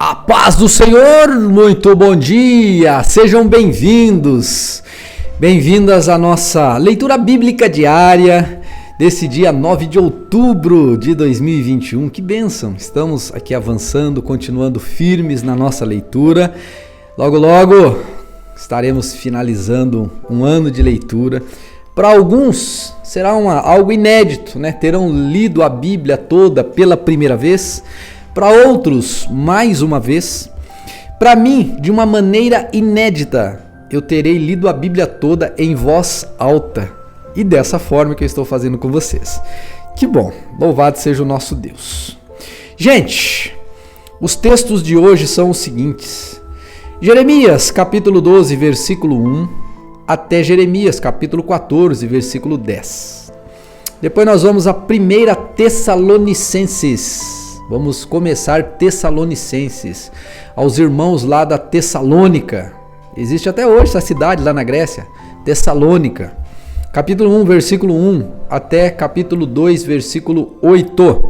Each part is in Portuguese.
A paz do Senhor, muito bom dia, sejam bem-vindos, bem-vindas à nossa leitura bíblica diária desse dia 9 de outubro de 2021, que bênção, estamos aqui avançando, continuando firmes na nossa leitura, logo estaremos finalizando um ano de leitura. Para alguns será algo inédito, né? Terão lido a Bíblia toda pela primeira vez. Para outros, mais uma vez. Para mim, de uma maneira inédita, eu terei lido a Bíblia toda em voz alta. E dessa forma que eu estou fazendo com vocês. Que bom, louvado seja o nosso Deus. Gente, os textos de hoje são os seguintes. Jeremias, capítulo 12, versículo 1, até Jeremias, capítulo 14, versículo 10. Depois nós vamos a 1 Tessalonicenses. Vamos começar Tessalonicenses, aos irmãos lá da Tessalônica. Existe até hoje essa cidade lá na Grécia, Tessalônica. Capítulo 1, versículo 1 até capítulo 2, versículo 8.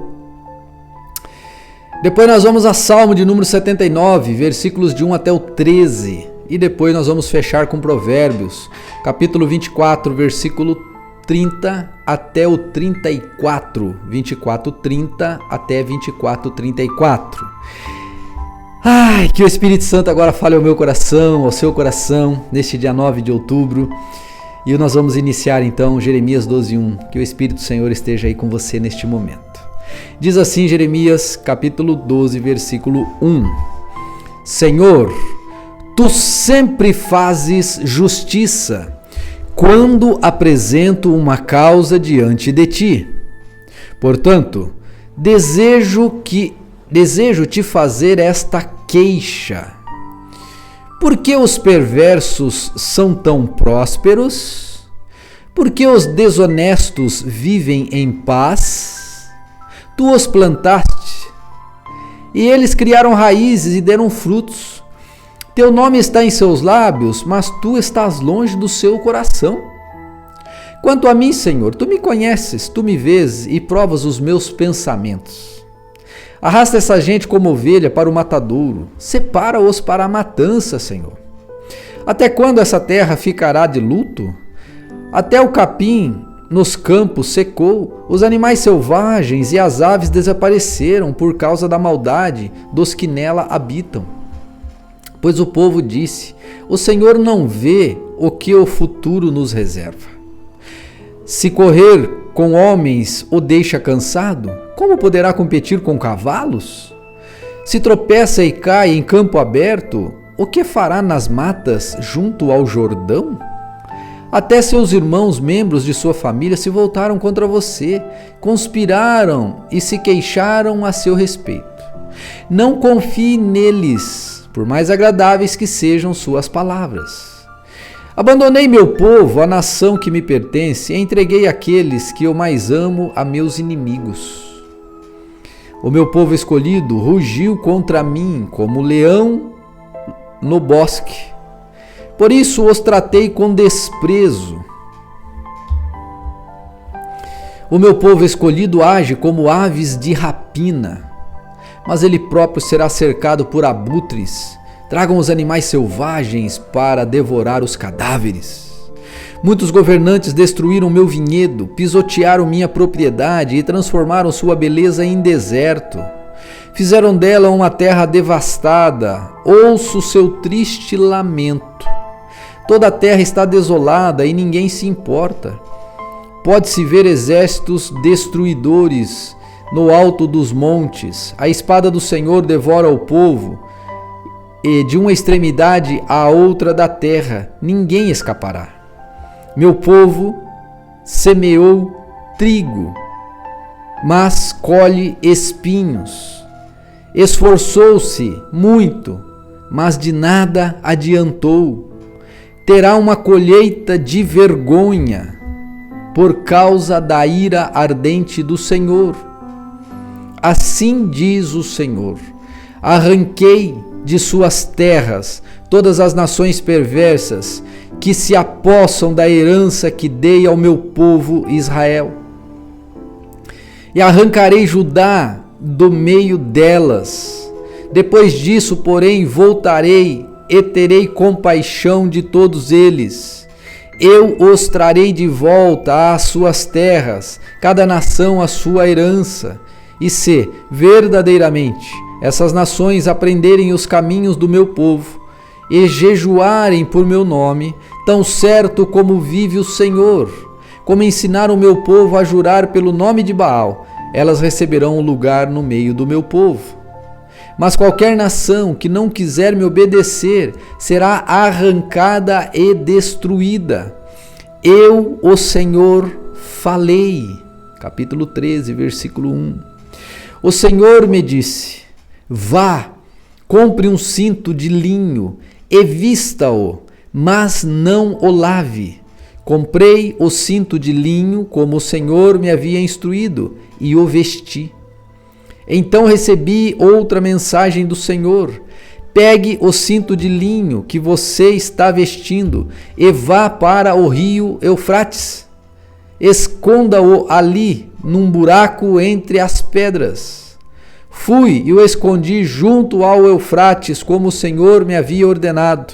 Depois nós vamos a Salmo de número 79, versículos de 1 até o 13. E depois nós vamos fechar com Provérbios, capítulo 24, versículo 30 até o 34, 24:30 até 24:34. Ai, que o Espírito Santo agora fale ao meu coração, ao seu coração, neste dia 9 de outubro. E nós vamos iniciar então Jeremias 12:1, que o Espírito do Senhor esteja aí com você neste momento. Diz assim Jeremias, capítulo 12, versículo 1. Senhor, tu sempre fazes justiça, quando apresento uma causa diante de ti. Portanto, desejo te fazer esta queixa. Por que os perversos são tão prósperos? Por que os desonestos vivem em paz? Tu os plantaste, e eles criaram raízes e deram frutos. Teu nome está em seus lábios, mas tu estás longe do seu coração. Quanto a mim, Senhor, tu me conheces, tu me vês e provas os meus pensamentos. Arrasta essa gente como ovelha para o matadouro, separa-os para a matança, Senhor. Até quando essa terra ficará de luto? Até o capim nos campos secou, os animais selvagens e as aves desapareceram por causa da maldade dos que nela habitam. Pois o povo disse, o Senhor não vê o que o futuro nos reserva. Se correr com homens o deixa cansado, como poderá competir com cavalos? Se tropeça e cai em campo aberto, o que fará nas matas junto ao Jordão? Até seus irmãos, membros de sua família, se voltaram contra você, conspiraram e se queixaram a seu respeito. Não confie neles, por mais agradáveis que sejam suas palavras. Abandonei meu povo, a nação que me pertence, e entreguei aqueles que eu mais amo a meus inimigos. O meu povo escolhido rugiu contra mim como leão no bosque. Por isso os tratei com desprezo. O meu povo escolhido age como aves de rapina. Mas ele próprio será cercado por abutres. Tragam os animais selvagens para devorar os cadáveres. Muitos governantes destruíram meu vinhedo, pisotearam minha propriedade e transformaram sua beleza em deserto. Fizeram dela uma terra devastada. Ouço seu triste lamento. Toda a terra está desolada e ninguém se importa. Pode-se ver exércitos destruidores no alto dos montes. A espada do Senhor devora o povo, e de uma extremidade à outra da terra ninguém escapará. Meu povo semeou trigo, mas colhe espinhos. Esforçou-se muito, mas de nada adiantou. Terá uma colheita de vergonha, por causa da ira ardente do Senhor. Assim diz o Senhor: arranquei de suas terras todas as nações perversas que se apossam da herança que dei ao meu povo Israel. E arrancarei Judá do meio delas, Depois disso, porém, voltarei e terei compaixão de todos eles. Eu os trarei de volta às suas terras, cada nação à sua herança. E se, verdadeiramente, essas nações aprenderem os caminhos do meu povo e jejuarem por meu nome, tão certo como vive o Senhor, como ensinar o meu povo a jurar pelo nome de Baal, elas receberão um lugar no meio do meu povo. Mas qualquer nação que não quiser me obedecer será arrancada e destruída. Eu, o Senhor, falei. Capítulo 13, versículo 1. O Senhor me disse: vá, compre um cinto de linho e vista-o, mas não o lave. Comprei o cinto de linho como o Senhor me havia instruído e o vesti. Então recebi outra mensagem do Senhor: pegue o cinto de linho que você está vestindo e vá para o rio Eufrates. Esconda-o ali, num buraco entre as pedras. Fui e o escondi junto ao Eufrates, como o Senhor me havia ordenado.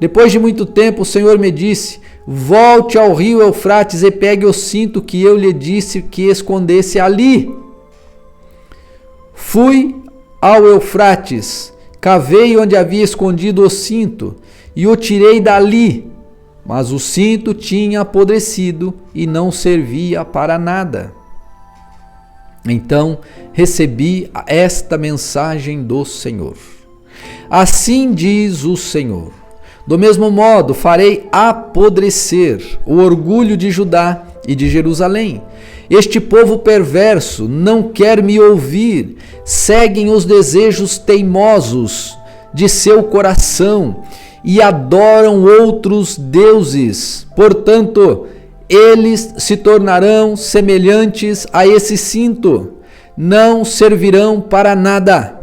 Depois de muito tempo, o Senhor me disse: volte ao rio Eufrates e pegue o cinto que eu lhe disse que escondesse ali. Fui ao Eufrates, cavei onde havia escondido o cinto e o tirei dali, mas o cinto tinha apodrecido e não servia para nada. Então recebi esta mensagem do Senhor: assim diz o Senhor, do mesmo modo farei apodrecer o orgulho de Judá e de Jerusalém. Este povo perverso não quer me ouvir, seguem os desejos teimosos de seu coração e adoram outros deuses. Portanto, eles se tornarão semelhantes a esse cinto, não servirão para nada.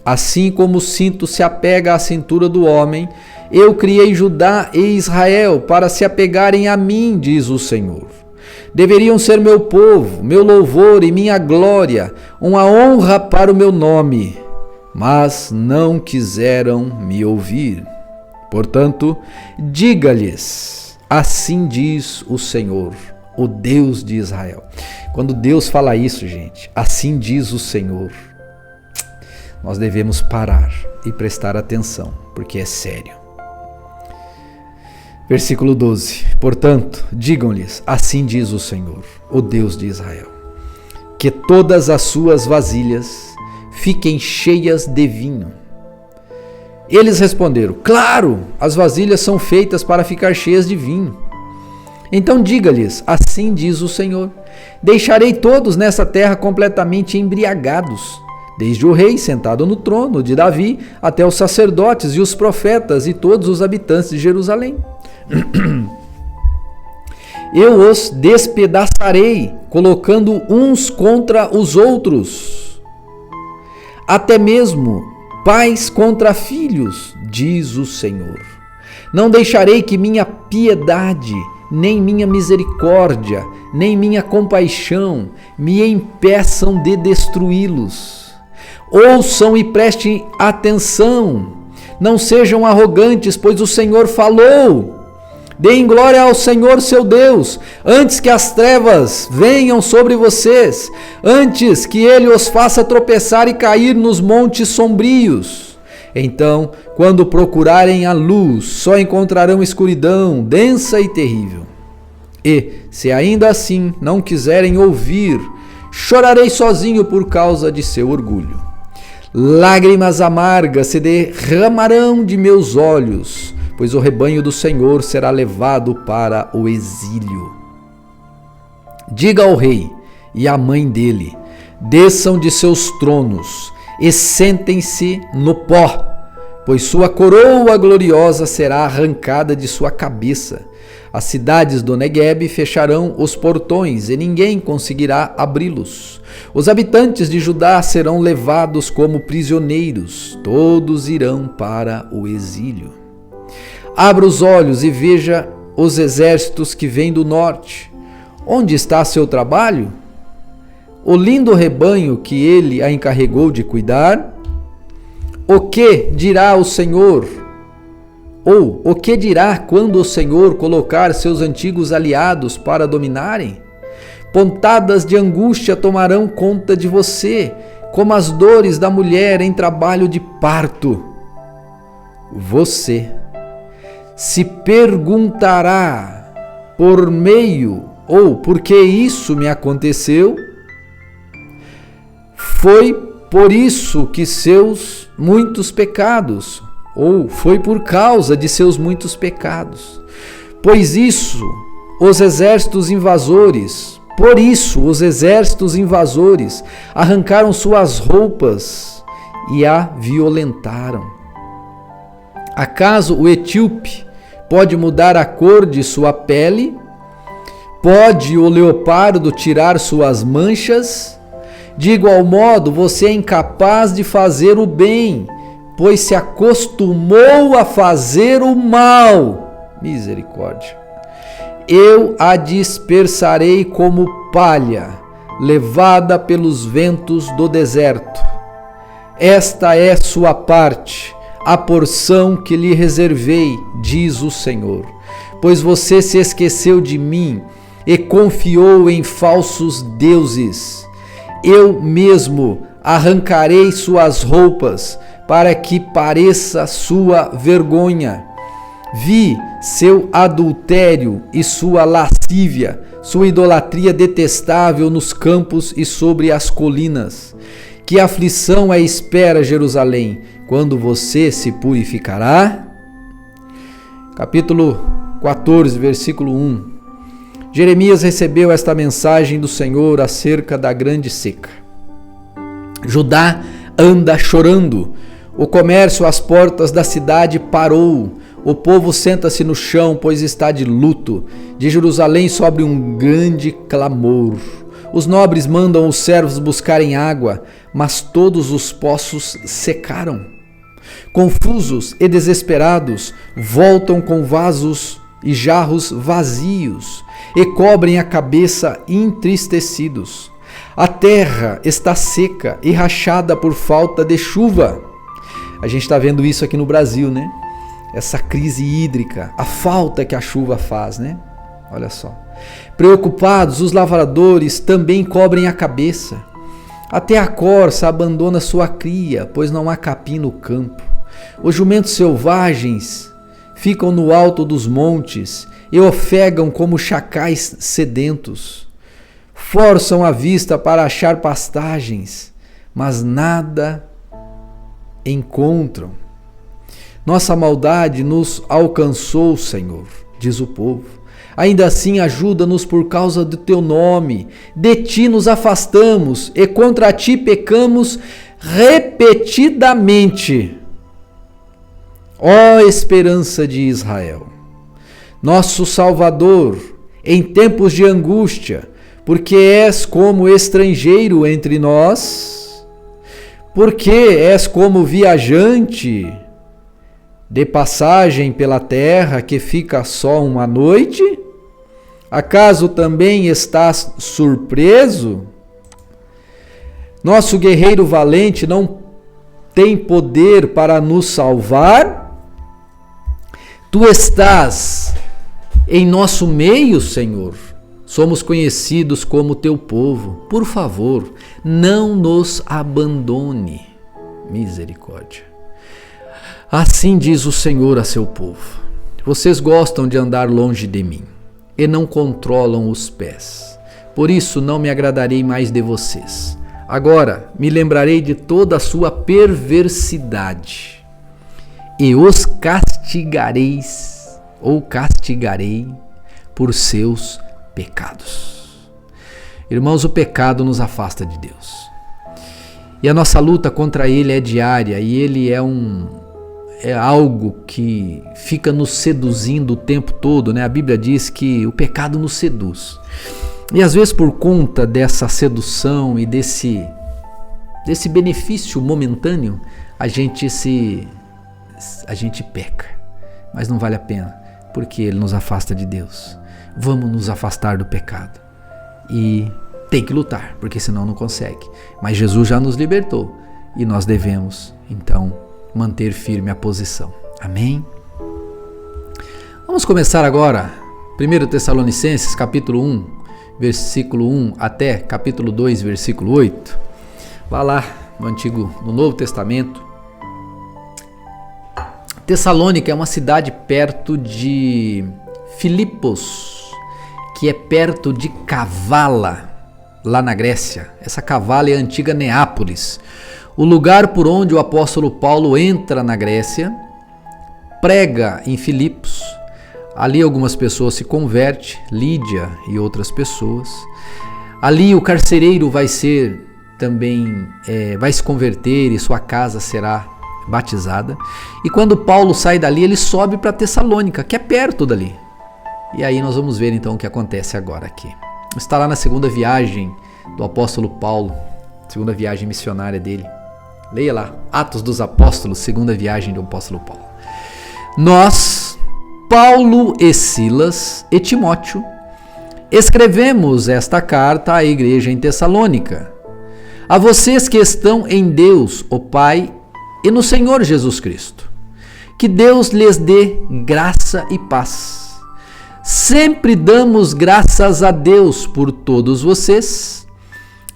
Assim como o cinto se apega à cintura do homem, eu criei Judá e Israel para se apegarem a mim, diz o Senhor. Deveriam ser meu povo, meu louvor e minha glória, uma honra para o meu nome, mas não quiseram me ouvir. Portanto, diga-lhes: assim diz o Senhor, o Deus de Israel. Quando Deus fala isso, gente, assim diz o Senhor, nós devemos parar e prestar atenção, porque é sério. Versículo 12. Portanto, digam-lhes: assim diz o Senhor, o Deus de Israel, que todas as suas vasilhas fiquem cheias de vinho. Eles responderam: claro, as vasilhas são feitas para ficar cheias de vinho. Então diga-lhes: assim diz o Senhor, deixarei todos nessa terra completamente embriagados, desde o rei sentado no trono de Davi até os sacerdotes e os profetas e todos os habitantes de Jerusalém. Eu os despedaçarei, colocando uns contra os outros, até mesmo pais contra filhos, diz o Senhor. Não deixarei que minha piedade, nem minha misericórdia, nem minha compaixão me impeçam de destruí-los. Ouçam e prestem atenção, não sejam arrogantes, pois o Senhor falou. Deem glória ao Senhor seu Deus, antes que as trevas venham sobre vocês, antes que ele os faça tropeçar e cair nos montes sombrios. Então, quando procurarem a luz, só encontrarão escuridão densa e terrível. E, se ainda assim não quiserem ouvir, chorarei sozinho por causa de seu orgulho. Lágrimas amargas se derramarão de meus olhos, pois o rebanho do Senhor será levado para o exílio. Diga ao rei e à mãe dele: desçam de seus tronos e sentem-se no pó, pois sua coroa gloriosa será arrancada de sua cabeça. As cidades do Neguebe fecharão os portões e ninguém conseguirá abri-los. Os habitantes de Judá serão levados como prisioneiros, todos irão para o exílio. Abra os olhos e veja os exércitos que vêm do norte. Onde está seu trabalho? O lindo rebanho que ele a encarregou de cuidar? o que dirá o Senhor? Ou o que dirá quando o Senhor colocar seus antigos aliados para dominarem? Pontadas de angústia tomarão conta de você, como as dores da mulher em trabalho de parto. Você se perguntará por meio ou por que isso me aconteceu? Foi por isso que seus muitos pecados, ou foi por causa de seus muitos pecados. Pois isso, os exércitos invasores, por isso os exércitos invasores arrancaram suas roupas e a violentaram. Acaso o etíope pode mudar a cor de sua pele? Pode o leopardo tirar suas manchas? De igual modo, você é incapaz de fazer o bem, pois se acostumou a fazer o mal. Misericórdia. Eu a dispersarei como palha, levada pelos ventos do deserto. Esta é sua parte, a porção que lhe reservei, diz o Senhor. Pois você se esqueceu de mim e confiou em falsos deuses. Eu mesmo arrancarei suas roupas, para que pareça sua vergonha. Vi seu adultério e sua lascívia, sua idolatria detestável nos campos e sobre as colinas. Que aflição a espera, Jerusalém, quando você se purificará? Capítulo 14, versículo 1. Jeremias recebeu esta mensagem do Senhor acerca da grande seca. Judá anda chorando. O comércio às portas da cidade parou. O povo senta-se no chão, pois está de luto. De Jerusalém sobe um grande clamor. Os nobres mandam os servos buscarem água, mas todos os poços secaram. Confusos e desesperados, voltam com vasos e jarros vazios e cobrem a cabeça entristecidos. A terra está seca e rachada por falta de chuva. A gente está vendo isso aqui no Brasil, né? Essa crise hídrica, a falta que a chuva faz, né? Olha só. Preocupados, os lavradores também cobrem a cabeça. Até a corça abandona sua cria, pois não há capim no campo. Os jumentos selvagens ficam no alto dos montes e ofegam como chacais sedentos. Forçam a vista para achar pastagens, mas nada encontram. Nossa maldade nos alcançou, Senhor, diz o povo. Ainda assim, ajuda-nos por causa do teu nome. De ti nos afastamos e contra ti pecamos repetidamente. Ó esperança de Israel, nosso Salvador, em tempos de angústia, porque és como estrangeiro entre nós, porque és como viajante de passagem pela terra que fica só uma noite? Acaso também estás surpreso? Nosso guerreiro valente não tem poder para nos salvar? Tu estás em nosso meio, Senhor. Somos conhecidos como teu povo. Por favor, não nos abandone. Misericórdia. Assim diz o Senhor a seu povo: vocês gostam de andar longe de mim e não controlam os pés. Por isso não me agradarei mais de vocês. Agora me lembrarei de toda a sua perversidade e os castigareis ou castigarei por seus pecados. Irmãos, o pecado nos afasta de Deus. E a nossa luta contra ele é diária e ele é algo que fica nos seduzindo o tempo todo, né? A Bíblia diz que o pecado nos seduz. E às vezes por conta dessa sedução e desse benefício momentâneo, a gente peca. Mas não vale a pena, porque ele nos afasta de Deus. Vamos nos afastar do pecado. E tem que lutar, porque senão não consegue. Mas Jesus já nos libertou e nós devemos, então, manter firme a posição. Amém? Vamos começar agora, 1 Tessalonicenses, capítulo 1, versículo 1 até capítulo 2, versículo 8. Vá lá no Novo Testamento. Tessalônica é uma cidade perto de Filipos, que é perto de Kavala, lá na Grécia. Essa Kavala é a antiga Neápolis, o lugar por onde o apóstolo Paulo entra na Grécia, prega em Filipos. Ali algumas pessoas se convertem, Lídia e outras pessoas. Ali o carcereiro vai se converter e sua casa será batizada. E quando Paulo sai dali, ele sobe para Tessalônica, que é perto dali. E aí nós vamos ver então o que acontece agora aqui. Está lá na segunda viagem do apóstolo Paulo, segunda viagem missionária dele. Leia lá, Atos dos Apóstolos, segunda viagem do apóstolo Paulo. Nós, Paulo e Silas e Timóteo, escrevemos esta carta à igreja em Tessalônica, a vocês que estão em Deus, o Pai, e no Senhor Jesus Cristo. Que Deus lhes dê graça e paz. Sempre damos graças a Deus por todos vocês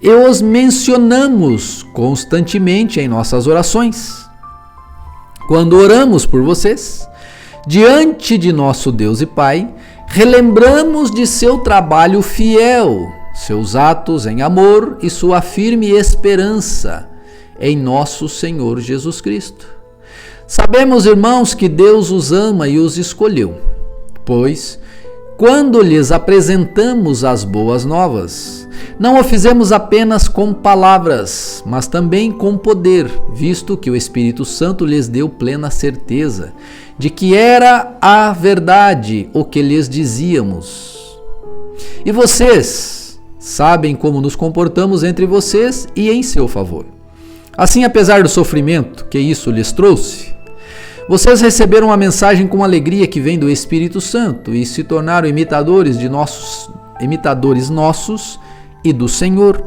e os mencionamos constantemente em nossas orações. Quando oramos por vocês, diante de nosso Deus e Pai, relembramos de seu trabalho fiel, seus atos em amor e sua firme esperança em nosso Senhor Jesus Cristo. Sabemos, irmãos, que Deus os ama e os escolheu, pois, quando lhes apresentamos as boas novas, não o fizemos apenas com palavras, mas também com poder, visto que o Espírito Santo lhes deu plena certeza de que era a verdade o que lhes dizíamos. E vocês sabem como nos comportamos entre vocês e em seu favor. Assim, apesar do sofrimento que isso lhes trouxe, vocês receberam a mensagem com alegria que vem do Espírito Santo e se tornaram imitadores nossos e do Senhor.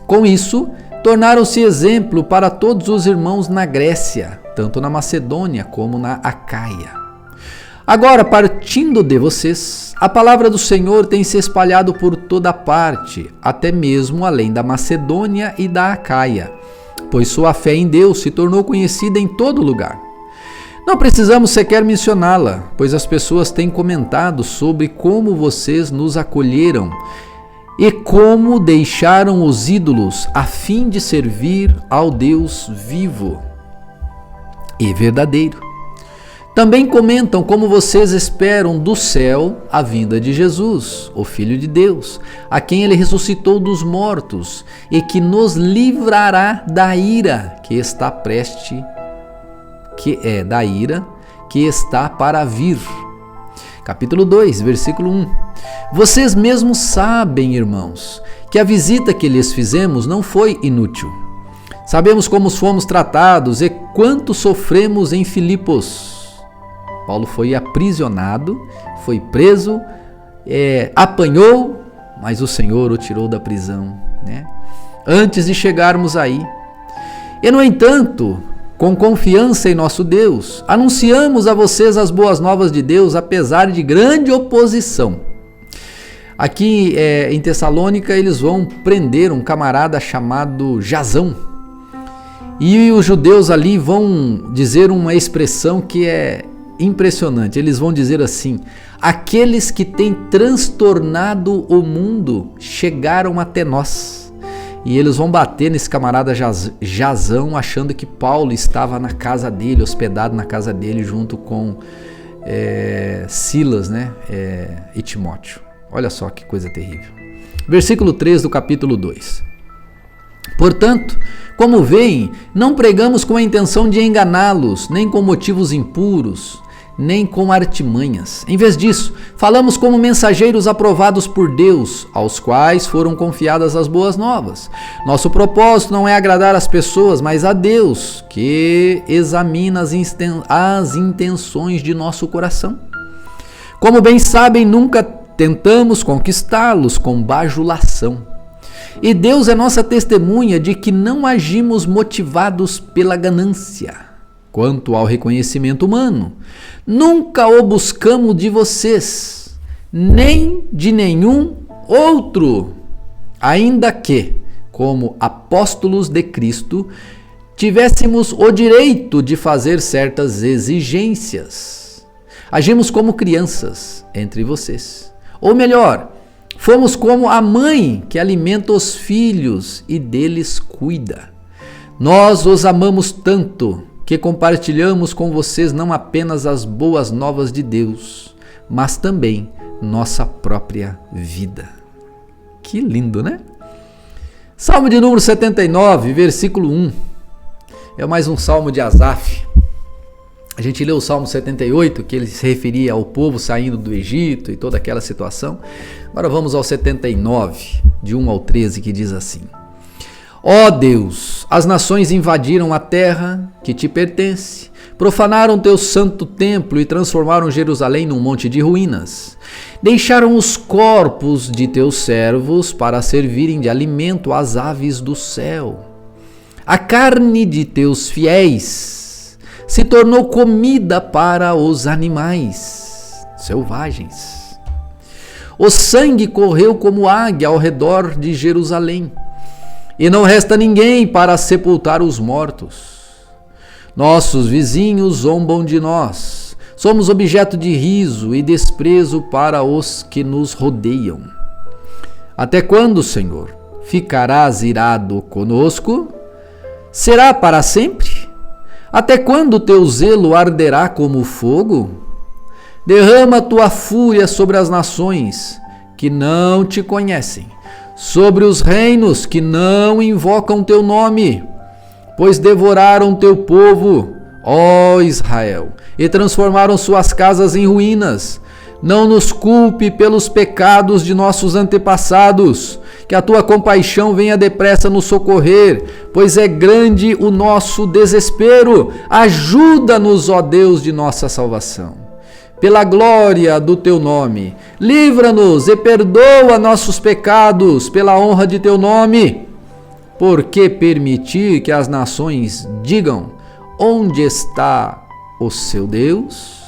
Com isso, tornaram-se exemplo para todos os irmãos na Grécia, tanto na Macedônia como na Acaia. Agora, partindo de vocês, a palavra do Senhor tem se espalhado por toda parte, até mesmo além da Macedônia e da Acaia, pois sua fé em Deus se tornou conhecida em todo lugar. Não precisamos sequer mencioná-la, pois as pessoas têm comentado sobre como vocês nos acolheram e como deixaram os ídolos a fim de servir ao Deus vivo e verdadeiro. Também comentam como vocês esperam do céu a vinda de Jesus, o Filho de Deus, a quem ele ressuscitou dos mortos e que nos livrará da ira que está para vir. Capítulo 2, versículo 1. Vocês mesmos sabem, irmãos, que a visita que lhes fizemos não foi inútil. Sabemos como fomos tratados e quanto sofremos em Filipos. Paulo foi aprisionado, foi preso, apanhou, mas o Senhor o tirou da prisão, né? Antes de chegarmos aí. E, no entanto, com confiança em nosso Deus, anunciamos a vocês as boas novas de Deus, apesar de grande oposição. Aqui em Tessalônica, eles vão prender um camarada chamado Jasão. E os judeus ali vão dizer uma expressão que é impressionante. Eles vão dizer assim: aqueles que têm transtornado o mundo chegaram até nós. E eles vão bater nesse camarada Jasão, achando que Paulo estava na casa dele, hospedado na casa dele, junto com Silas, né? E Timóteo. Olha só que coisa terrível. Versículo 3 do capítulo 2. Portanto, como veem, não pregamos com a intenção de enganá-los, nem com motivos impuros, nem com artimanhas. Em vez disso, falamos como mensageiros aprovados por Deus, aos quais foram confiadas as boas novas. Nosso propósito não é agradar as pessoas, mas a Deus, que examina as intenções de nosso coração. Como bem sabem, nunca tentamos conquistá-los com bajulação. E Deus é nossa testemunha de que não agimos motivados pela ganância. quanto ao reconhecimento humano, nunca o buscamos de vocês, nem de nenhum outro, ainda que, como apóstolos de Cristo, tivéssemos o direito de fazer certas exigências. Agimos como crianças entre vocês. Ou melhor, fomos como a mãe que alimenta os filhos e deles cuida. Nós os amamos tanto que compartilhamos com vocês não apenas as boas novas de Deus, mas também nossa própria vida. Que lindo, né? Salmo de número 79, versículo 1. É mais um salmo de Asaf. A gente leu o Salmo 78, que ele se referia ao povo saindo do Egito e toda aquela situação. Agora vamos ao 79, de 1 ao 13, que diz assim: Ó Deus, as nações invadiram a terra que te pertence, profanaram teu santo templo e transformaram Jerusalém num monte de ruínas. Deixaram os corpos de teus servos para servirem de alimento às aves do céu. A carne de teus fiéis se tornou comida para os animais selvagens. O sangue correu como águia ao redor de Jerusalém, e não resta ninguém para sepultar os mortos. Nossos vizinhos zombam de nós, somos objeto de riso e desprezo para os que nos rodeiam. Até quando, Senhor, ficarás irado conosco? Será para sempre? Até quando teu zelo arderá como fogo? Derrama tua fúria sobre as nações que não te conhecem, sobre os reinos que não invocam teu nome, pois devoraram teu povo, ó Israel, e transformaram suas casas em ruínas. Não nos culpe pelos pecados de nossos antepassados, que a tua compaixão venha depressa nos socorrer, pois é grande o nosso desespero. Ajuda-nos, ó Deus de nossa salvação. Pela glória do teu nome, livra-nos e perdoa nossos pecados, pela honra de teu nome. Por que permitir que as nações digam: onde está o seu Deus?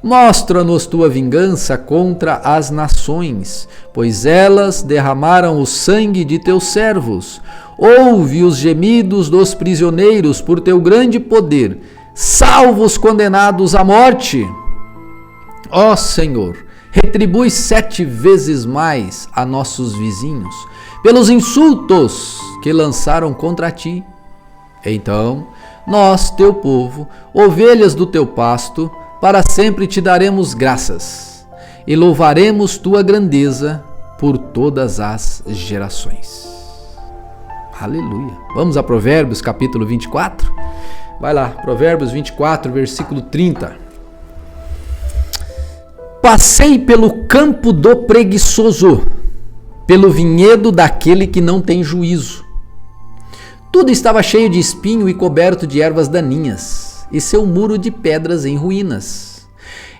Mostra-nos tua vingança contra as nações, pois elas derramaram o sangue de teus servos. Ouve os gemidos dos prisioneiros por teu grande poder. Salva os condenados à morte. Ó Senhor, retribui 7 vezes mais a nossos vizinhos pelos insultos que lançaram contra ti. Então, nós, teu povo, ovelhas do teu pasto, para sempre te daremos graças e louvaremos tua grandeza por todas as gerações. Aleluia. Vamos a Provérbios capítulo 24? Vai lá, Provérbios 24, versículo 30. Passei pelo campo do preguiçoso, pelo vinhedo daquele que não tem juízo. Tudo estava cheio de espinho e coberto de ervas daninhas, e seu muro de pedras em ruínas.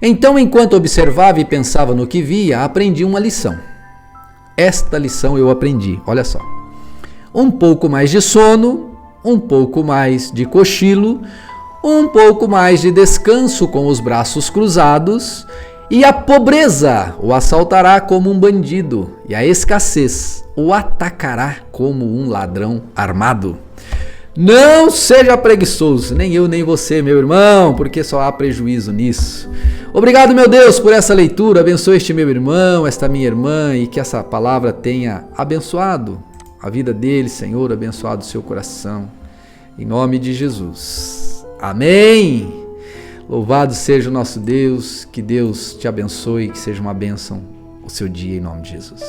Então, enquanto observava e pensava no que via, aprendi uma lição. Esta lição eu aprendi, olha só. Um pouco mais de sono, um pouco mais de cochilo, um pouco mais de descanso com os braços cruzados, e a pobreza o assaltará como um bandido, e a escassez o atacará como um ladrão armado. Não seja preguiçoso, nem eu nem você, meu irmão, porque só há prejuízo nisso. Obrigado, meu Deus, por essa leitura. Abençoe este meu irmão, esta minha irmã, e que essa palavra tenha abençoado a vida dele, Senhor, abençoado o seu coração. Em nome de Jesus. Amém. Louvado seja o nosso Deus, que Deus te abençoe, que seja uma bênção o seu dia em nome de Jesus.